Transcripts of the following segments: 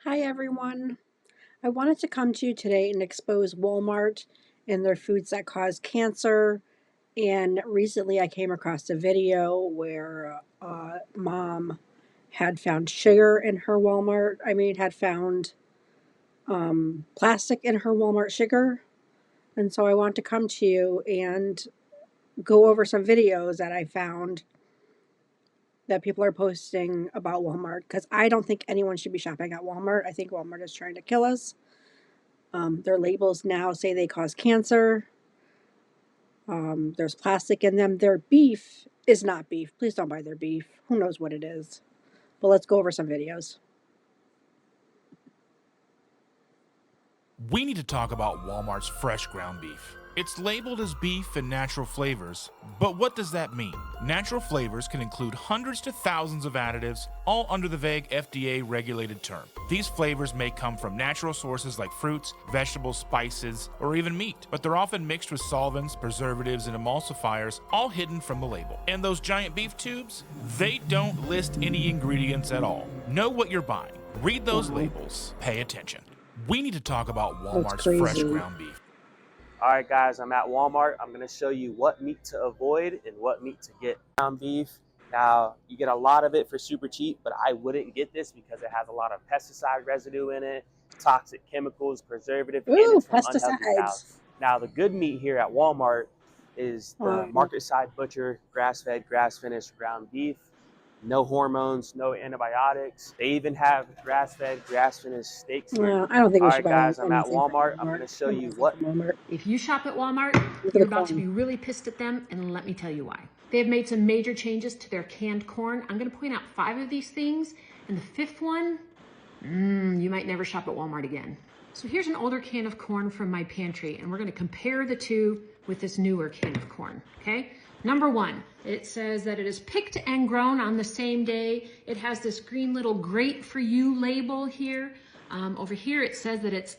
Hi everyone. I wanted to come to you today and expose Walmart and their foods that cause cancer. And recently I came across a video where mom had found sugar in her Walmart. Had found plastic in her Walmart sugar. And so I want to come to you and go over some videos that I found that people are posting about Walmart because I don't think anyone should be shopping at Walmart. I think Walmart is trying to kill us. Their labels now say they cause cancer. There's plastic in them. Their beef is not beef. Please don't buy their beef. Who knows what it is? But let's go over some videos. We need to talk about Walmart's fresh ground beef. It's labeled as beef and natural flavors, but what does that mean? Natural flavors can include hundreds to thousands of additives, all under the vague FDA-regulated term. These flavors may come from natural sources like fruits, vegetables, spices, or even meat, but they're often mixed with solvents, preservatives, and emulsifiers, all hidden from the label. And those giant beef tubes? They don't list any ingredients at all. Know what you're buying. Read those labels. Pay attention. We need to talk about Walmart's fresh ground beef. All right, guys, I'm at Walmart. I'm going to show you what meat to avoid and what meat to get. Ground beef. Now, you get a lot of it for super cheap, but I wouldn't get this because it has a lot of pesticide residue in it, toxic chemicals, preservative, and it's from unhealthy cows. Now, the good meat here at Walmart is the market side butcher, grass-fed, grass-finished ground beef. No hormones, no antibiotics. They even have grass-fed, grass-finished steaks. No, I don't think we should buy. All right, guys, I'm at Walmart. I'm going to show you what. If you shop at Walmart, you're about to be really pissed at them, and let me tell you why. They have made some major changes to their canned corn. I'm going to point out 5 of these things, and the 5th one, you might never shop at Walmart again. So here's an older can of corn from my pantry, and we're going to compare the two with this newer can of corn, okay? Number 1, it says that it is picked and grown on the same day. It has this green little great for you label here. Over here it says that it's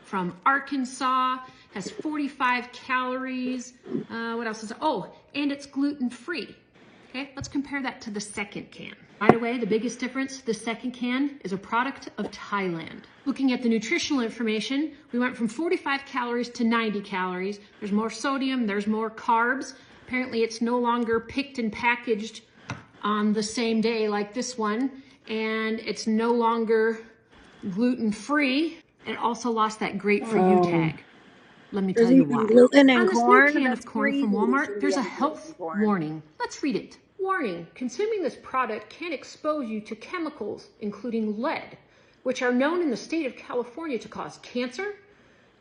from Arkansas, has 45 calories. What else is it? Oh, and it's gluten-free. Okay, let's compare that to the second can. Right away, the biggest difference, the second can is a product of Thailand. Looking at the nutritional information, we went from 45 calories to 90 calories. There's more sodium, there's more carbs. Apparently it's no longer picked and packaged on the same day like this one, and it's no longer gluten-free. It also lost that great for you tag. Let me tell you why. Gluten and on this corn? new can of corn from Walmart, there's a health warning. Let's read it. Warning, consuming this product can expose you to chemicals, including lead, which are known in the state of California to cause cancer,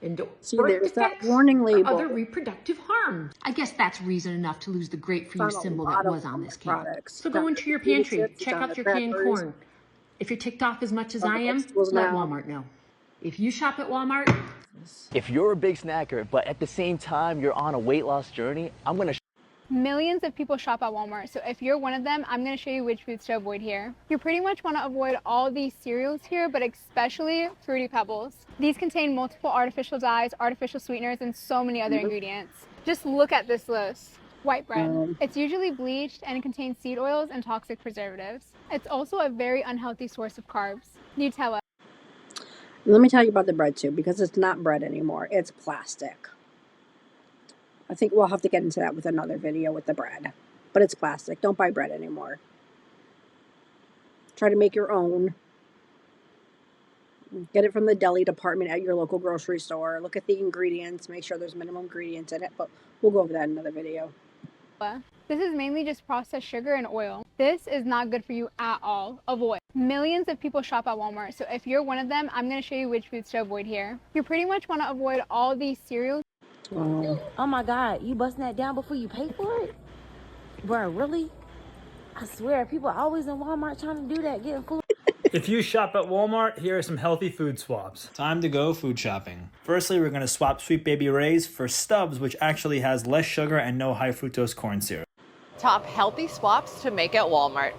and birth defects, warning label. or other reproductive harm. I guess that's reason enough to lose the great for you symbol that was on this can. So go into your pantry, check out your canned corn. If you're ticked off as much as I am, let Walmart know. If you shop at Walmart, if you're a big snacker, but at the same time you're on a weight loss journey, I'm gonna Millions of people shop at Walmart, so if you're one of them, I'm going to show you which foods to avoid here. You pretty much want to avoid all these cereals here, but especially Fruity Pebbles. These contain multiple artificial dyes, artificial sweeteners, and so many other ingredients. Just look at this list. White bread. It's usually bleached and it contains seed oils and toxic preservatives. It's also a very unhealthy source of carbs. Nutella. Let me tell you about the bread too, because it's not bread anymore. It's plastic. I think we'll have to get into that with another video with the bread. But it's plastic. Don't buy bread anymore. Try to make your own. Get it from the deli department at your local grocery store. Look at the ingredients. Make sure there's minimum ingredients in it. But we'll go over that in another video. This is mainly just processed sugar and oil. This is not good for you at all. Avoid. Millions of people shop at Walmart, so if you're one of them, I'm going to show you which foods to avoid here. You pretty much want to avoid all these cereals. Oh my God, you busting that down before you pay for it? Bro, really? I swear, people are always in Walmart trying to do that, getting food. If you shop at Walmart, here are some healthy food swaps. Time to go food shopping. Firstly, we're going to swap Sweet Baby Ray's for Stubbs, which actually has less sugar and no high fructose corn syrup. Top healthy swaps to make at Walmart.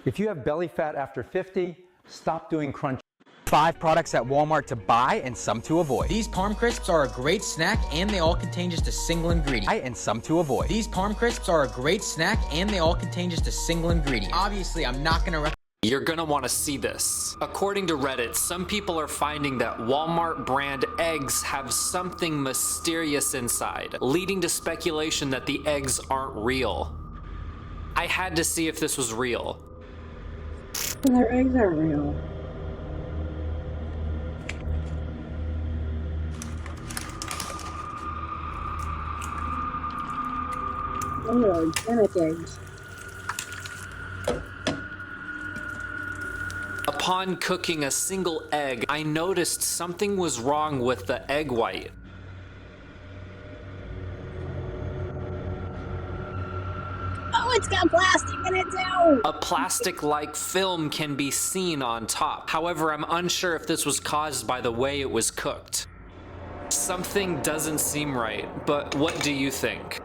If you have belly fat after 50, stop doing crunch. 5 products at Walmart to buy and some to avoid. These Parm Crisps are a great snack and they all contain just a single ingredient. And some to avoid. These Parm Crisps are a great snack and they all contain just a single ingredient. Obviously, I'm not going to recommend You're gonna want to see this. According to Reddit, some people are finding that Walmart brand eggs have something mysterious inside, leading to speculation that the eggs aren't real. I had to see if this was real. And their eggs are real. Oh, organic eggs. Upon cooking a single egg, I noticed something was wrong with the egg white. Oh, it's got plastic in it too! A plastic-like film can be seen on top. However, I'm unsure if this was caused by the way it was cooked. Something doesn't seem right, but what do you think?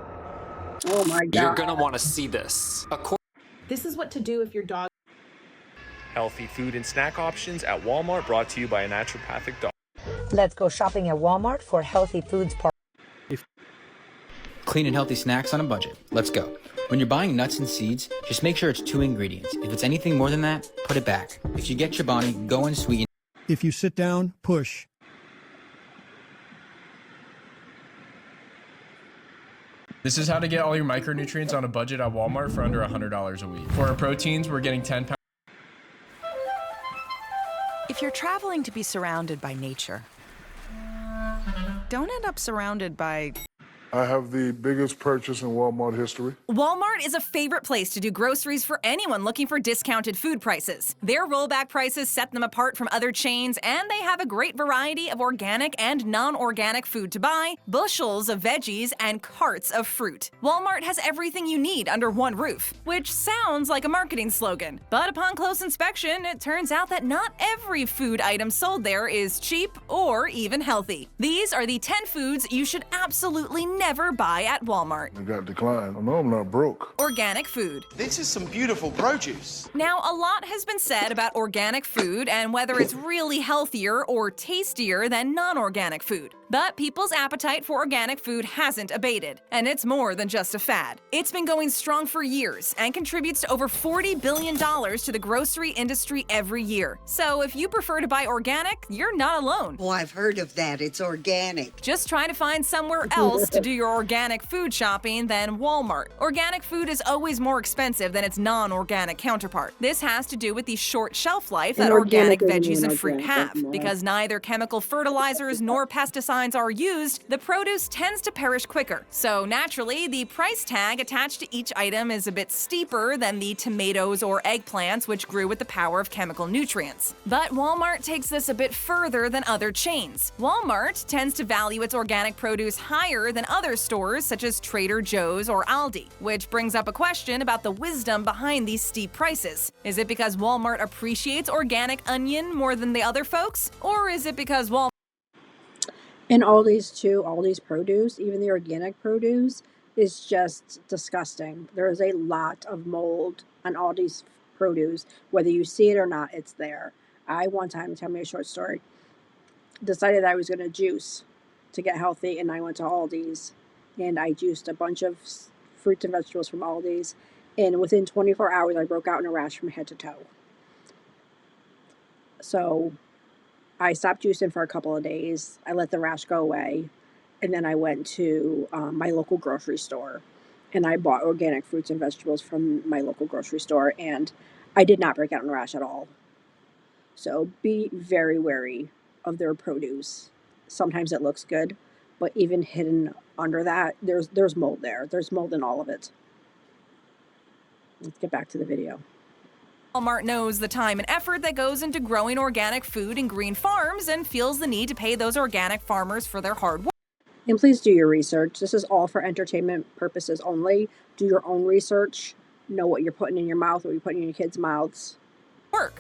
Oh my God. You're gonna want to see this. This is what to do if your dog... Healthy food and snack options at Walmart, brought to you by a naturopathic doctor. Let's go shopping at Walmart for healthy foods. Clean and healthy snacks on a budget. Let's go. When you're buying nuts and seeds, just make sure it's 2 ingredients. If it's anything more than that, put it back. If you get Chobani, go and sweeten. If you sit down, push. This is how to get all your micronutrients on a budget at Walmart for under $100 a week. For our proteins, we're getting 10 pounds. If you're traveling to be surrounded by nature, don't end up surrounded by... I have the biggest purchase in Walmart history. Walmart is a favorite place to do groceries for anyone looking for discounted food prices. Their rollback prices set them apart from other chains, and they have a great variety of organic and non-organic food to buy, bushels of veggies, and carts of fruit. Walmart has everything you need under one roof, which sounds like a marketing slogan. But upon close inspection, it turns out that not every food item sold there is cheap or even healthy. These are the 10 foods you should absolutely never buy at Walmart. It got declined. I know I'm not broke. Organic food. This is some beautiful produce. Now, a lot has been said about organic food and whether it's really healthier or tastier than non-organic food. But people's appetite for organic food hasn't abated, and it's more than just a fad. It's been going strong for years and contributes to over $40 billion to the grocery industry every year. So if you prefer to buy organic, you're not alone. Oh, I've heard of that. It's organic. Just try to find somewhere else to do your organic food shopping than Walmart. Organic food is always more expensive than its non-organic counterpart. This has to do with the short shelf life that organic veggies and fruit have. Because neither chemical fertilizers nor pesticides are used, the produce tends to perish quicker. So naturally, the price tag attached to each item is a bit steeper than the tomatoes or eggplants, which grew with the power of chemical nutrients. But Walmart takes this a bit further than other chains. Walmart tends to value its organic produce higher than other stores such as Trader Joe's or Aldi, which brings up a question about the wisdom behind these steep prices. Is it because Walmart appreciates organic onion more than the other folks? Or is it because Walmart... And Aldi's too, Aldi's produce, even the organic produce, is just disgusting. There is a lot of mold on Aldi's produce. Whether you see it or not, it's there. I, one time, tell me a short story, decided I was going to juice to get healthy, and I went to Aldi's, and I juiced a bunch of fruits and vegetables from Aldi's, and within 24 hours, I broke out in a rash from head to toe. So I stopped juicing for a couple of days. I let the rash go away. And then I went to my local grocery store and I bought organic fruits and vegetables from my local grocery store. And I did not break out in a rash at all. So be very wary of their produce. Sometimes it looks good, but even hidden under that, there's mold there. There's mold in all of it. Let's get back to the video. Walmart knows the time and effort that goes into growing organic food in green farms and feels the need to pay those organic farmers for their hard work. And please do your research. This is all for entertainment purposes only. Do your own research. Know what you're putting in your mouth, what you're putting in your kids' mouths.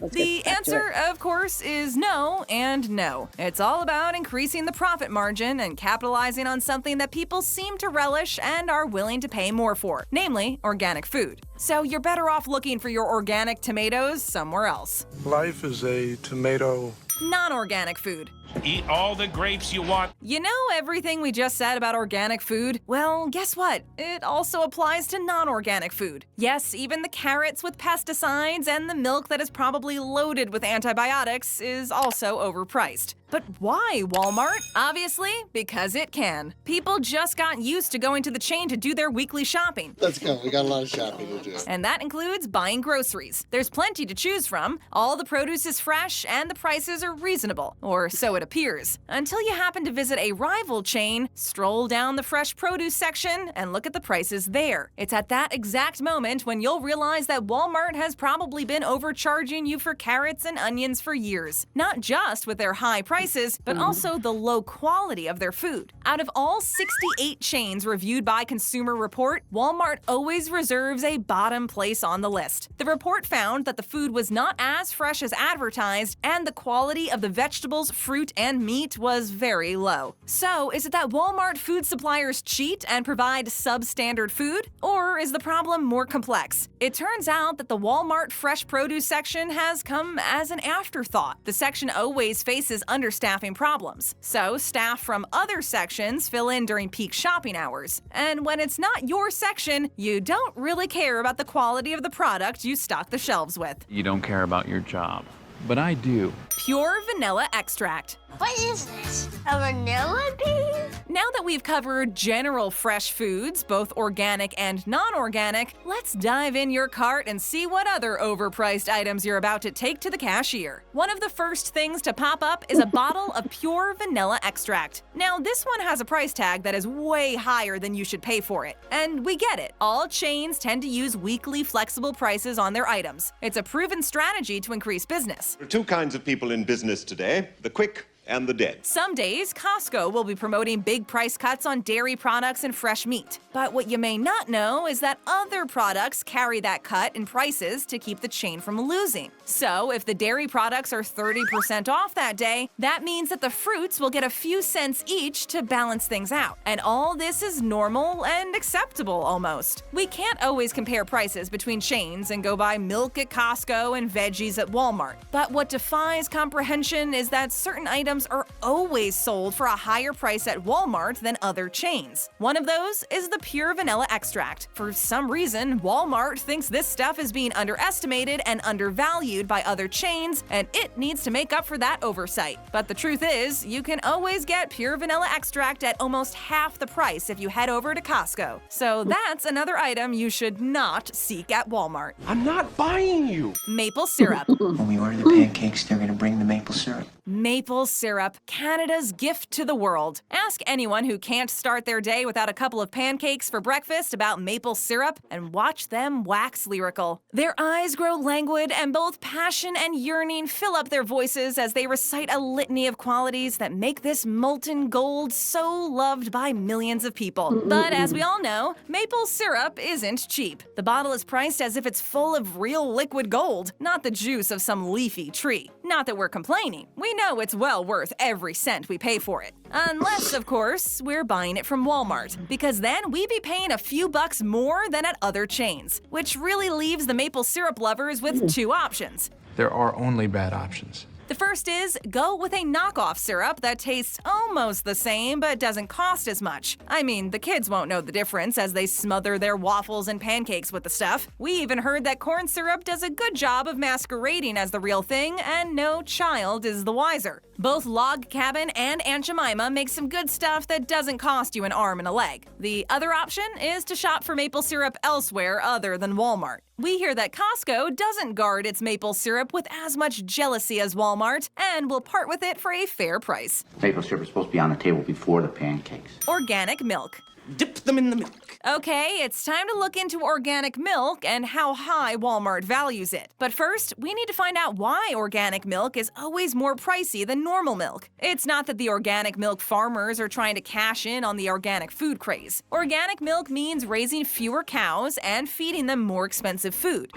The answer, of course, is no and no. It's all about increasing the profit margin and capitalizing on something that people seem to relish and are willing to pay more for, namely organic food. So you're better off looking for your organic tomatoes somewhere else. Life is a tomato non-organic food. Eat all the grapes you want. You know everything we just said about organic food? Well, guess what? It also applies to non-organic food. Yes, even the carrots with pesticides and the milk that is probably loaded with antibiotics is also overpriced. But why Walmart? Obviously, because it can. People just got used to going to the chain to do their weekly shopping. Let's go. We got a lot of shopping to do. And that includes buying groceries. There's plenty to choose from. All the produce is fresh and the prices are reasonable, or so it appears. Until you happen to visit a rival chain, stroll down the fresh produce section, and look at the prices there. It's at that exact moment when you'll realize that Walmart has probably been overcharging you for carrots and onions for years. Not just with their high prices, but also the low quality of their food. Out of all 68 chains reviewed by Consumer Report, Walmart always reserves a bottom place on the list. The report found that the food was not as fresh as advertised, and the quality of the vegetables, fruit, and meat was very low. So, is it that Walmart food suppliers cheat and provide substandard food? Or is the problem more complex? It turns out that the Walmart fresh produce section has come as an afterthought. The section always faces understaffing problems, so staff from other sections fill in during peak shopping hours. And when it's not your section, you don't really care about the quality of the product you stock the shelves with. You don't care about your job, but I do. Pure vanilla extract. What is this? A vanilla bean? Now that we've covered general fresh foods, both organic and non-organic, let's dive in your cart and see what other overpriced items you're about to take to the cashier. One of the first things to pop up is a bottle of pure vanilla extract. Now, this one has a price tag that is way higher than you should pay for it. And we get it. All chains tend to use weekly flexible prices on their items. It's a proven strategy to increase business. There are two kinds of people in business today, the quick and the dead. Some days, Costco will be promoting big price cuts on dairy products and fresh meat. But what you may not know is that other products carry that cut in prices to keep the chain from losing. So if the dairy products are 30% off that day, that means that the fruits will get a few cents each to balance things out. And all this is normal and acceptable almost. We can't always compare prices between chains and go buy milk at Costco and veggies at Walmart. But what defies comprehension is that certain items are always sold for a higher price at Walmart than other chains. One of those is the pure vanilla extract. For some reason, Walmart thinks this stuff is being underestimated and undervalued by other chains, and it needs to make up for that oversight. But the truth is, you can always get pure vanilla extract at almost half the price if you head over to Costco. So that's another item you should not seek at Walmart. I'm not buying you. Maple syrup. When we order the pancakes, they're going to bring the maple syrup. Maple syrup, Canada's gift to the world. Ask anyone who can't start their day without a couple of pancakes for breakfast about maple syrup and watch them wax lyrical. Their eyes grow languid and both passion and yearning fill up their voices as they recite a litany of qualities that make this molten gold so loved by millions of people. But as we all know, maple syrup isn't cheap. The bottle is priced as if it's full of real liquid gold, not the juice of some leafy tree. Not that we're complaining. We know it's well worth every cent we pay for it. Unless, of course, we're buying it from Walmart, because then we'd be paying a few bucks more than at other chains, which really leaves the maple syrup lovers with two options. There are only bad options. The first is go with a knockoff syrup that tastes almost the same but doesn't cost as much. I mean, the kids won't know the difference as they smother their waffles and pancakes with the stuff. We even heard that corn syrup does a good job of masquerading as the real thing, and no child is the wiser. Both Log Cabin and Aunt Jemima make some good stuff that doesn't cost you an arm and a leg. The other option is to shop for maple syrup elsewhere other than Walmart. We hear that Costco doesn't guard its maple syrup with as much jealousy as Walmart and will part with it for a fair price. Maple syrup is supposed to be on the table before the pancakes. Organic milk. Dip them in the milk. Okay, it's time to look into organic milk and how high Walmart values it. But first, we need to find out why organic milk is always more pricey than normal milk. It's not that the organic milk farmers are trying to cash in on the organic food craze. Organic milk means raising fewer cows and feeding them more expensive food.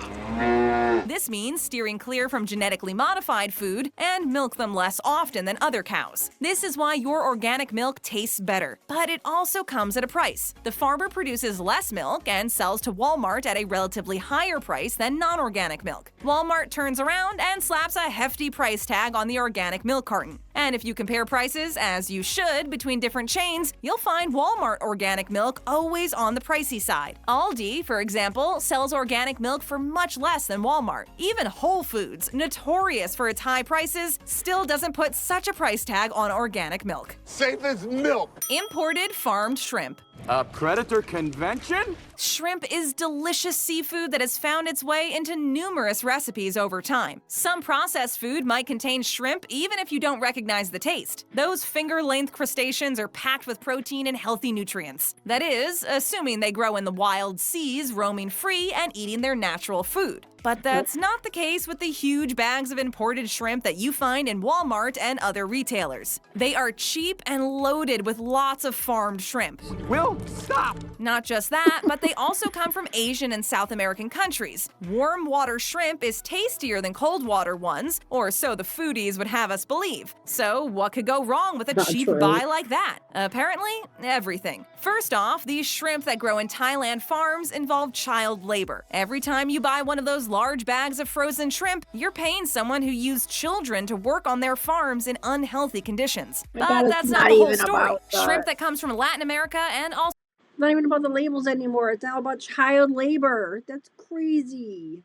This means steering clear from genetically modified food and milk them less often than other cows. This is why your organic milk tastes better, but it also comes at a price. price. The farmer produces less milk and sells to Walmart at a relatively higher price than non-organic milk. Walmart turns around and slaps a hefty price tag on the organic milk carton. And if you compare prices, as you should, between different chains, you'll find Walmart organic milk always on the pricey side. Aldi, for example, sells organic milk for much less than Walmart. Even Whole Foods, notorious for its high prices, still doesn't put such a price tag on organic milk. Safe as milk. Imported farmed shrimp. A predator convention? Shrimp is delicious seafood that has found its way into numerous recipes over time. Some processed food might contain shrimp even if you don't recognize the taste. Those finger-length crustaceans are packed with protein and healthy nutrients. That is, assuming they grow in the wild seas, roaming free and eating their natural food. But that's not the case with the huge bags of imported shrimp that you find in Walmart and other retailers. They are cheap and loaded with lots of farmed shrimp. Will, stop! Not just that, but they also come from Asian and South American countries. Warm water shrimp is tastier than cold water ones, or so the foodies would have us believe. So what could go wrong with a cheap buy like that? Apparently, everything. First off, these shrimp that grow in Thailand farms involve child labor. Every time you buy one of those large bags of frozen shrimp, you're paying someone who used children to work on their farms in unhealthy conditions. But that's not the whole story. Shrimp that comes from Latin America and also not even about the labels anymore. It's now about child labor. That's crazy.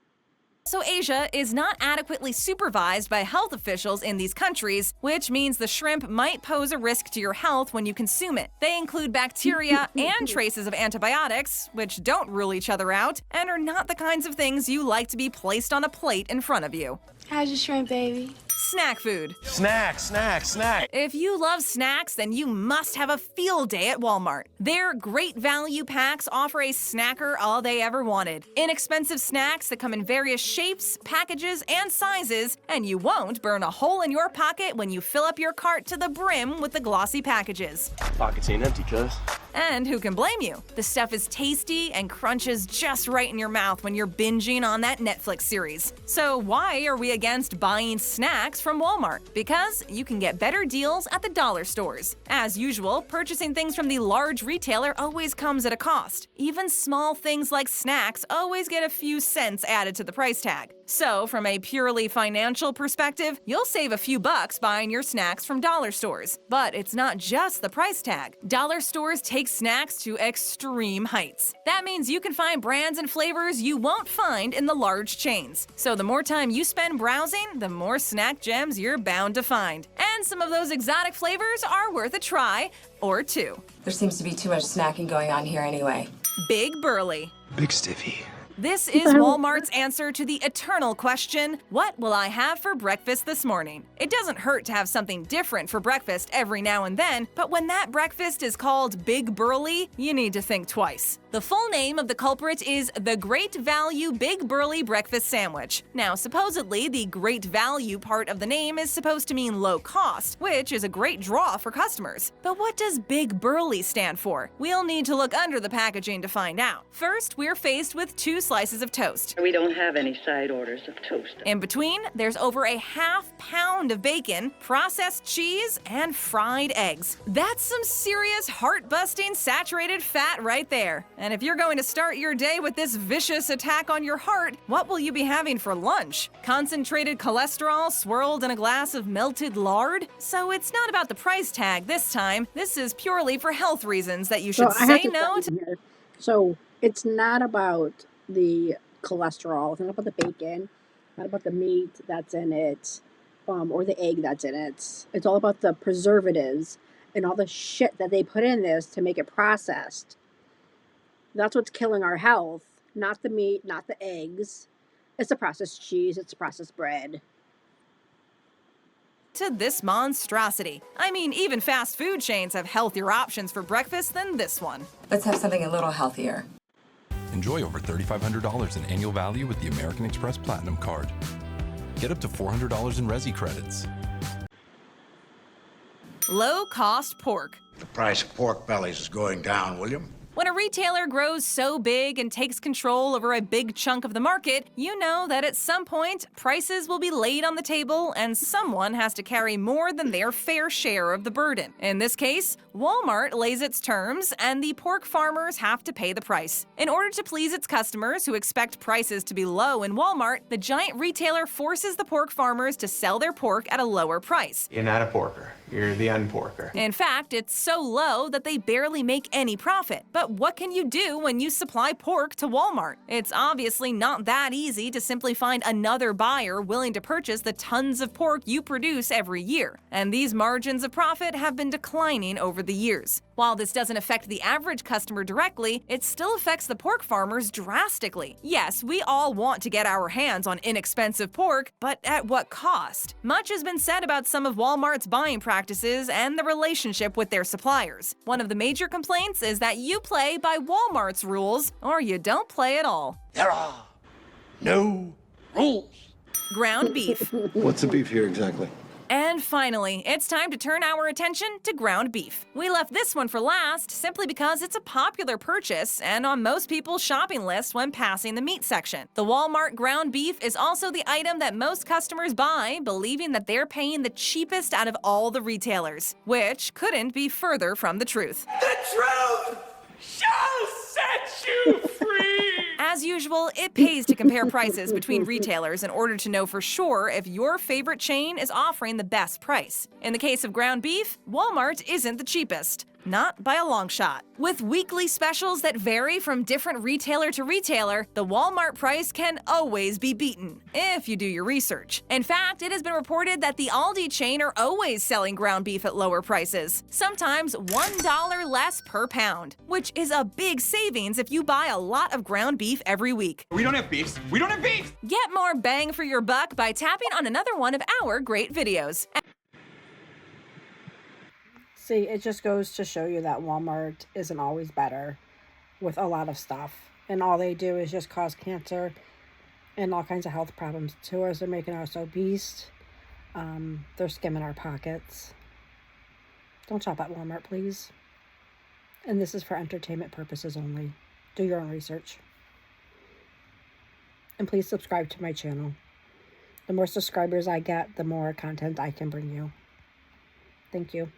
So Asia is not adequately supervised by health officials in these countries, which means the shrimp might pose a risk to your health when you consume it. They include bacteria and traces of antibiotics, which don't rule each other out, and are not the kinds of things you like to be placed on a plate in front of you. How's your shrimp, baby? Snack food. Snack, snack, snack. If you love snacks, then you must have a field day at Walmart. Their great value packs offer a snacker all they ever wanted. Inexpensive snacks that come in various shapes, packages, and sizes, and you won't burn a hole in your pocket when you fill up your cart to the brim with the glossy packages. Pockets ain't empty, cuz. And who can blame you? The stuff is tasty and crunches just right in your mouth when you're binging on that Netflix series. So why are we against buying snacks from Walmart? Because you can get better deals at the dollar stores. As usual, purchasing things from the large retailer always comes at a cost. Even small things like snacks always get a few cents added to the price tag. So, from a purely financial perspective, you'll save a few bucks buying your snacks from dollar stores. But it's not just the price tag. Dollar stores take snacks to extreme heights. That means you can find brands and flavors you won't find in the large chains. So the more time you spend browsing, the more snack gems you're bound to find. And some of those exotic flavors are worth a try, or two. There seems to be too much snacking going on here anyway. Big Burly. Big Stiffy. This is Walmart's answer to the eternal question, what will I have for breakfast this morning? It doesn't hurt to have something different for breakfast every now and then, but when that breakfast is called Big Burly, you need to think twice. The full name of the culprit is the Great Value Big Burly Breakfast Sandwich. Now, supposedly, the Great Value part of the name is supposed to mean low cost, which is a great draw for customers. But what does Big Burly stand for? We'll need to look under the packaging to find out. First, we're faced with 2 slices of toast. We don't have any side orders of toast. In between, there's over a ½ pound of bacon, processed cheese, and fried eggs. That's some serious heart-busting saturated fat right there. And if you're going to start your day with this vicious attack on your heart, what will you be having for lunch? Concentrated cholesterol swirled in a glass of melted lard? So it's not about the price tag this time. This is purely for health reasons that you should say no to. So it's not about the cholesterol, it's not about the bacon, not about the meat that's in it, or the egg that's in it. It's all about the preservatives and all the shit that they put in this to make it processed. That's what's killing our health, not the meat, not the eggs. It's the processed cheese, it's the processed bread. To this monstrosity. I mean, even fast food chains have healthier options for breakfast than this one. Let's have something a little healthier. Enjoy over $3,500 in annual value with the American Express Platinum Card. Get up to $400 in Resi credits. Low-cost pork. The price of pork bellies is going down, William. When a retailer grows so big and takes control over a big chunk of the market, you know that at some point, prices will be laid on the table and someone has to carry more than their fair share of the burden. In this case, Walmart lays its terms and the pork farmers have to pay the price. In order to please its customers who expect prices to be low in Walmart, the giant retailer forces the pork farmers to sell their pork at a lower price. You're not a porker. You're the unporker. In fact, it's so low that they barely make any profit. But what can you do when you supply pork to Walmart? It's obviously not that easy to simply find another buyer willing to purchase the tons of pork you produce every year. And these margins of profit have been declining over the years. While this doesn't affect the average customer directly, it still affects the pork farmers drastically. Yes, we all want to get our hands on inexpensive pork, but at what cost? Much has been said about some of Walmart's buying practices and the relationship with their suppliers. One of the major complaints is that you play by Walmart's rules, or you don't play at all. There are no rules. Ground beef. What's the beef here exactly? And finally, it's time to turn our attention to ground beef. We left this one for last simply because it's a popular purchase and on most people's shopping lists when passing the meat section. The Walmart ground beef is also the item that most customers buy, believing that they're paying the cheapest out of all the retailers, which couldn't be further from the truth. The truth shall set you free! As usual, it pays to compare prices between retailers in order to know for sure if your favorite chain is offering the best price. In the case of ground beef, Walmart isn't the cheapest. Not by a long shot. With weekly specials that vary from different retailer to retailer, the Walmart price can always be beaten, if you do your research. In fact, it has been reported that the Aldi chain are always selling ground beef at lower prices, sometimes $1 less per pound, which is a big savings if you buy a lot of ground beef every week. We don't have beefs. We don't have beef! Get more bang for your buck by tapping on another one of our great videos. See, it just goes to show you that Walmart isn't always better with a lot of stuff. And all they do is just cause cancer and all kinds of health problems to us. They're making us obese. They're skimming our pockets. Don't shop at Walmart, please. And this is for entertainment purposes only. Do your own research. And please subscribe to my channel. The more subscribers I get, the more content I can bring you. Thank you.